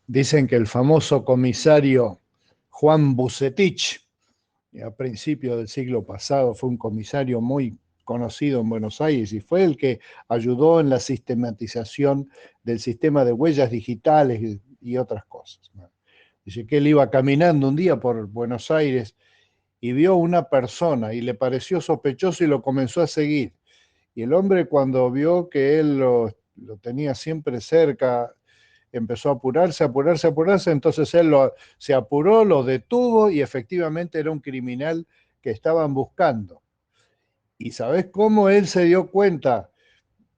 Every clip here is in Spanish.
Dicen que el famoso comisario Juan Bucetich, a principios del siglo pasado, fue un comisario muy conocido en Buenos Aires y fue el que ayudó en la sistematización del sistema de huellas digitales y otras cosas. Dice que él iba caminando un día por Buenos Aires y vio una persona y le pareció sospechoso y lo comenzó a seguir. Y el hombre, cuando vio que él lo tenía siempre cerca, empezó a apurarse, apurarse, apurarse, entonces se apuró, lo detuvo y efectivamente era un criminal que estaban buscando. ¿Y sabés cómo él se dio cuenta,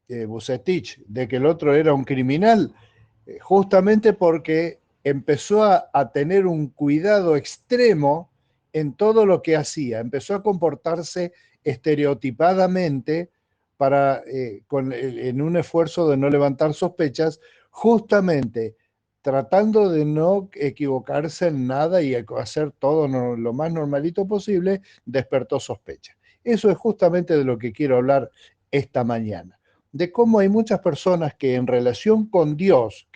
Bucetich, de que el otro era un criminal? Justamente porque empezó a tener un cuidado extremo en todo lo que hacía, empezó a comportarse estereotipadamente en un esfuerzo de no levantar sospechas, justamente tratando de no equivocarse en nada y hacer todo lo más normalito posible, despertó sospecha. Eso es justamente de lo que quiero hablar esta mañana, de cómo hay muchas personas que en relación con Dios,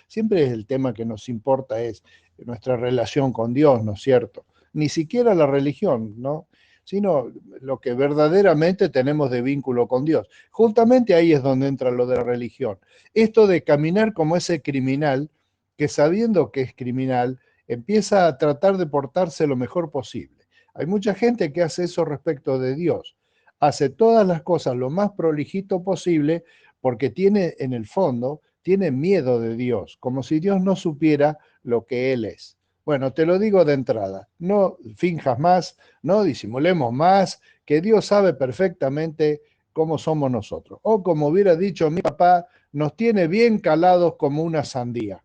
siempre es el tema que nos importa, es nuestra relación con Dios, ¿no es cierto? Ni siquiera la religión, ¿no? Sino lo que verdaderamente tenemos de vínculo con Dios. Justamente ahí es donde entra lo de la religión. Esto de caminar como ese criminal, que sabiendo que es criminal, empieza a tratar de portarse lo mejor posible. Hay mucha gente que hace eso respecto de Dios, hace todas las cosas lo más prolijito posible porque tiene en el fondo, tiene miedo de Dios, como si Dios no supiera lo que Él es. Bueno, te lo digo de entrada, no finjas más, no disimulemos más, que Dios sabe perfectamente cómo somos nosotros. O como hubiera dicho mi papá, nos tiene bien calados como una sandía.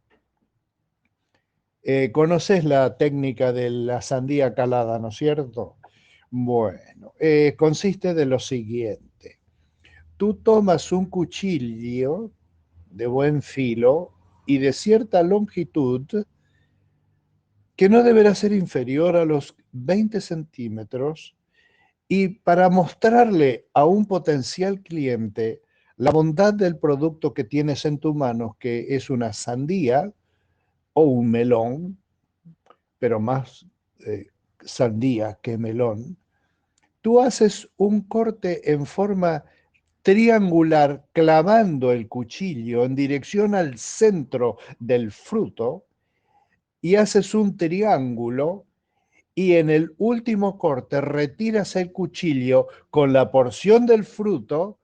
¿Conoces la técnica de la sandía calada, no es cierto? Bueno, consiste de lo siguiente. Tú tomas un cuchillo de buen filo y de cierta longitud que no deberá ser inferior a los 20 centímetros y para mostrarle a un potencial cliente la bondad del producto que tienes en tus manos, que es una sandía o un melón, pero más eh, sandía que melón, tú haces un corte en forma triangular clavando el cuchillo en dirección al centro del fruto y haces un triángulo y en el último corte retiras el cuchillo con la porción del fruto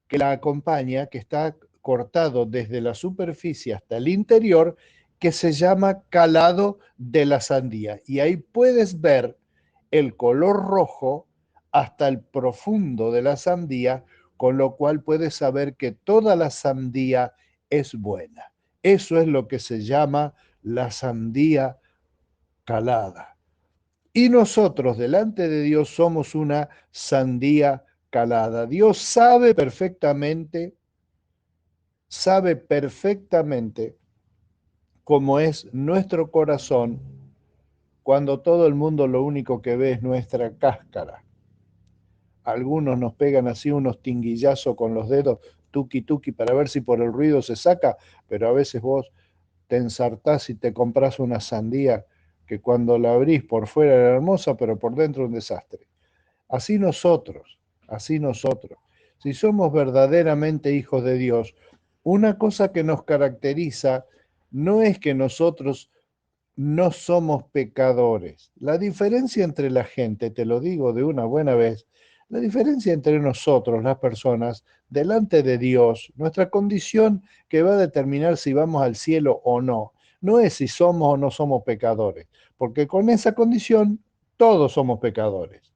que la acompaña, que está cortado desde la superficie hasta el interior, que se llama calado de la sandía. Y ahí puedes ver el color rojo hasta el profundo de la sandía, con lo cual puedes saber que toda la sandía es buena. Eso es lo que se llama la sandía calada. Y nosotros delante de Dios somos una sandía calada. Dios sabe perfectamente cómo es nuestro corazón cuando todo el mundo lo único que ve es nuestra cáscara. Algunos nos pegan así unos tinguillazos con los dedos, tuki tuki, para ver si por el ruido se saca, pero a veces vos te ensartás y te compras una sandía que cuando la abrís por fuera era hermosa, pero por dentro un desastre. Así nosotros, así nosotros. Si somos verdaderamente hijos de Dios, una cosa que nos caracteriza no es que nosotros no somos pecadores. La diferencia entre la gente, te lo digo de una buena vez, la diferencia entre nosotros, las personas, delante de Dios, nuestra condición que va a determinar si vamos al cielo o no, no es si somos o no somos pecadores, porque con esa condición todos somos pecadores.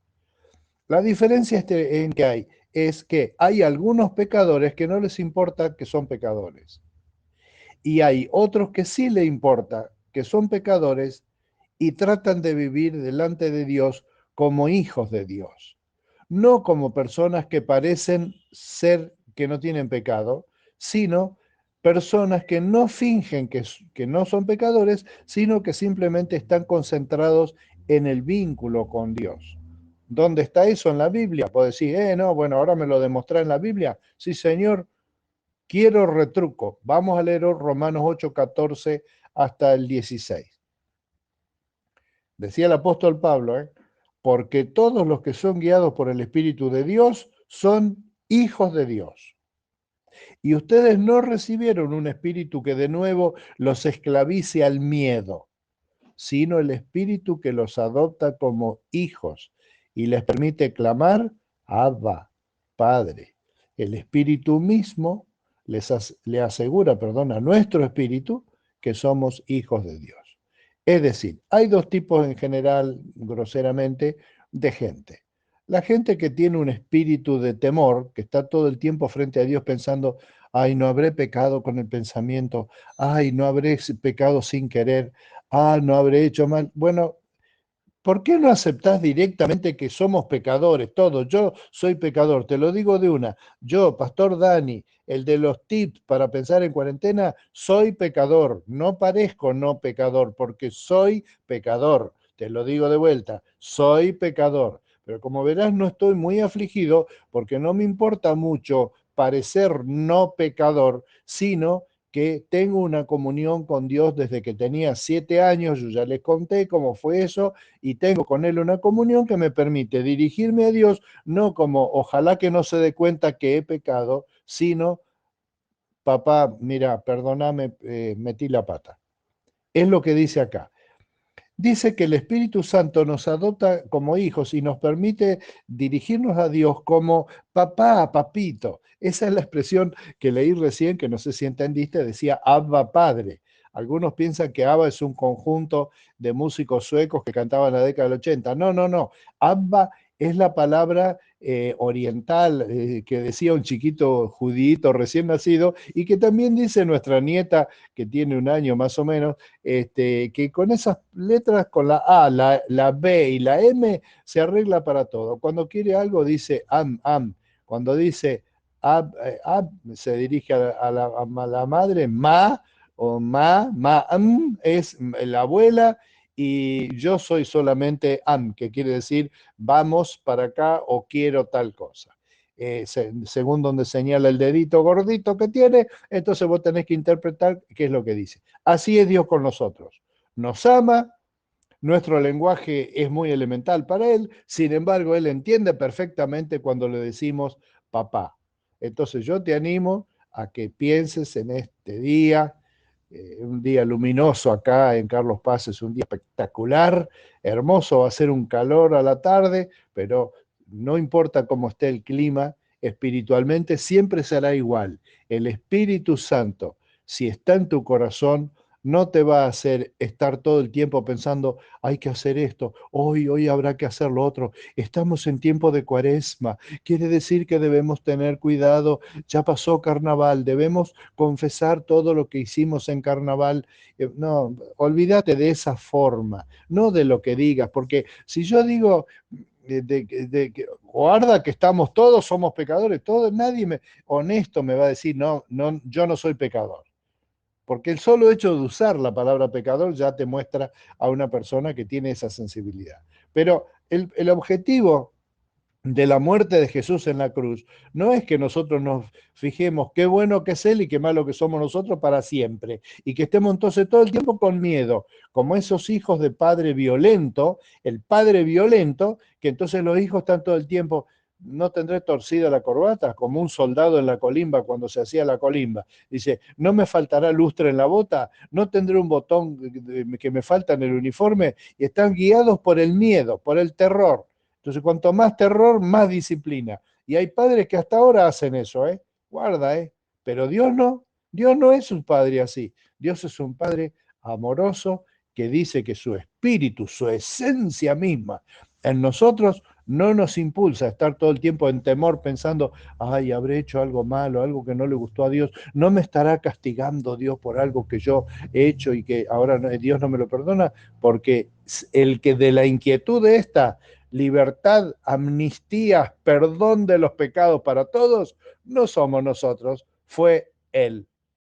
La diferencia en que hay es que hay algunos pecadores que no les importa que son pecadores y hay otros que sí le importa que son pecadores y tratan de vivir delante de Dios como hijos de Dios, no como personas que parecen ser que no tienen pecado, sino personas que no fingen que no son pecadores, sino que simplemente están concentrados en el vínculo con Dios. ¿Dónde está eso en la Biblia? Puedo decir, no, bueno, ahora me lo demostré en la Biblia. Sí, Señor, quiero retruco. Vamos a leer Romanos 8:14 hasta el 16. Decía el apóstol Pablo, porque todos los que son guiados por el Espíritu de Dios son hijos de Dios. Y ustedes no recibieron un espíritu que de nuevo los esclavice al miedo, sino el espíritu que los adopta como hijos y les permite clamar, Abba, Padre. El espíritu mismo le asegura, a nuestro espíritu que somos hijos de Dios. Es decir, hay dos tipos en general, groseramente, de gente. La gente que tiene un espíritu de temor, que está todo el tiempo frente a Dios pensando, ay, no habré pecado con el pensamiento, ay, no habré pecado sin querer, no habré hecho mal. Bueno, ¿por qué no aceptás directamente que somos pecadores todos? Yo soy pecador, te lo digo de una. Yo, Pastor Dani, el de los tips para pensar en cuarentena, soy pecador. No parezco no pecador, porque soy pecador. Te lo digo de vuelta, soy pecador. Pero como verás, no estoy muy afligido porque no me importa mucho parecer no pecador, sino que tengo una comunión con Dios desde que tenía 7 años, yo ya les conté cómo fue eso, y tengo con Él una comunión que me permite dirigirme a Dios, no como ojalá que no se dé cuenta que he pecado, sino, papá, mira, perdóname, metí la pata. Es lo que dice acá. Dice que el Espíritu Santo nos adopta como hijos y nos permite dirigirnos a Dios como papá, papito. Esa es la expresión que leí recién, que no sé si entendiste, decía Abba Padre. Algunos piensan que ABBA es un conjunto de músicos suecos que cantaban en la década del 80. No, no, no. Abba es la palabra oriental que decía un chiquito judío recién nacido y que también dice nuestra nieta, que tiene un año más o menos, que con esas letras, con la A, la B y la M, se arregla para todo. Cuando quiere algo dice am. Cuando dice ab, se dirige a la madre, ma o es la abuela, y yo soy solamente am, que quiere decir vamos para acá o quiero tal cosa. Según donde señala el dedito gordito que tiene, entonces vos tenés que interpretar qué es lo que dice. Así es Dios con nosotros. Nos ama, nuestro lenguaje es muy elemental para Él, sin embargo, Él entiende perfectamente cuando le decimos papá. Entonces yo te animo a que pienses en este día, un día luminoso acá en Carlos Paz, es un día espectacular, hermoso, va a ser un calor a la tarde, pero no importa cómo esté el clima, espiritualmente siempre será igual. El Espíritu Santo, si está en tu corazón, no te va a hacer estar todo el tiempo pensando, hay que hacer esto, hoy habrá que hacer lo otro. Estamos en tiempo de cuaresma, quiere decir que debemos tener cuidado, ya pasó carnaval, debemos confesar todo lo que hicimos en carnaval. No, olvídate de esa forma, no de lo que digas, porque si yo digo, guarda que estamos todos, somos pecadores, todos, nadie honesto me va a decir, no, no, yo no soy pecador. Porque el solo hecho de usar la palabra pecador ya te muestra a una persona que tiene esa sensibilidad. Pero el objetivo de la muerte de Jesús en la cruz no es que nosotros nos fijemos qué bueno que es Él y qué malo que somos nosotros para siempre, y que estemos entonces todo el tiempo con miedo, como esos hijos de padre violento, el padre violento, que entonces los hijos están todo el tiempo, no tendré torcida la corbata, como un soldado en la colimba cuando se hacía la colimba. Dice, no me faltará lustre en la bota, no tendré un botón que me falta en el uniforme, y están guiados por el miedo, por el terror. Entonces, cuanto más terror, más disciplina. Y hay padres que hasta ahora hacen eso, ¿eh? Guarda, ¿eh? Pero Dios no. Dios no es un padre así. Dios es un padre amoroso que dice que su espíritu, su esencia misma, en nosotros no nos impulsa a estar todo el tiempo en temor pensando, ay, habré hecho algo malo, algo que no le gustó a Dios, no me estará castigando Dios por algo que yo he hecho y que ahora Dios no me lo perdona, porque el que de la inquietud de esta libertad, amnistía, perdón de los pecados para todos, no somos nosotros, fue Él.